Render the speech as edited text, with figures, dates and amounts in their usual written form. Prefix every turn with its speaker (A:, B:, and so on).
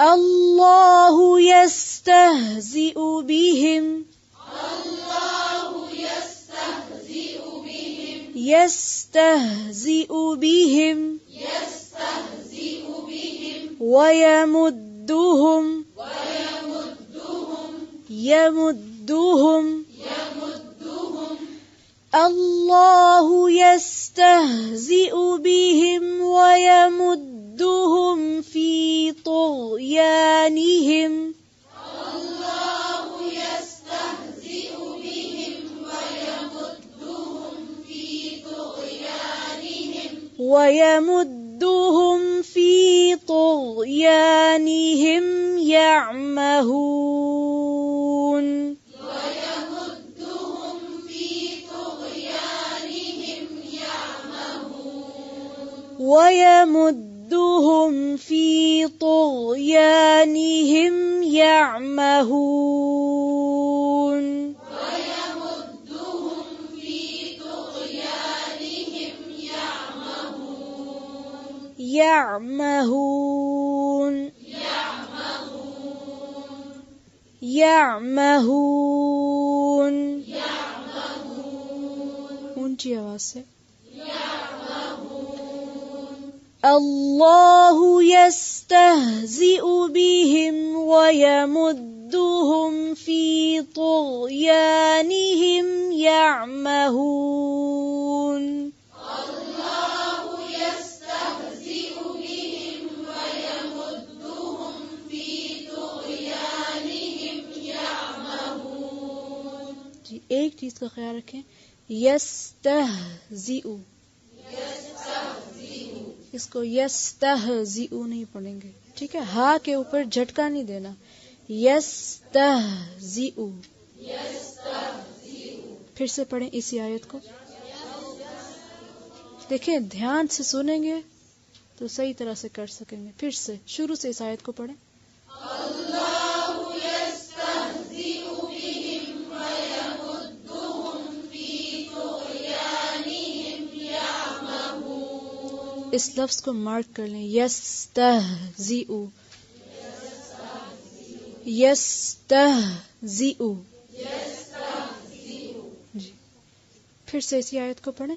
A: اللہ یستہزئ بہم یستہزئ بہم ویمدہم یمدہم اللہ یستہزئ بہم ویمدہم فی طغیانہم وَيَمُدُّهُمْ فِي طُغْيَانِهِمْ يَعْمَهُونَ وَيَمُدُّهُمْ فِي طُغْيَانِهِمْ يَعْمَهُونَ يعمهون يعمهون اونچی آواز سے اللہ یستہزئ بہم ویمدہم فی طغیانہم یعمہون ایک چیز کا خیال رکھیں، یستہزئ، اس کو یستہزئ نہیں پڑھیں گے، ٹھیک ہے؟ ہا کے اوپر جھٹکا نہیں دینا، یستہزئ۔ پھر سے پڑھیں اسی آیت کو، دیکھیں دھیان سے سنیں گے تو صحیح طرح سے کر سکیں گے۔ پھر سے شروع سے اس آیت کو پڑھیں۔ اس لفظ کو مارک کر لیں، یستہزئ، یستہزئ۔ جی پھر سے اسی آیت کو پڑھیں۔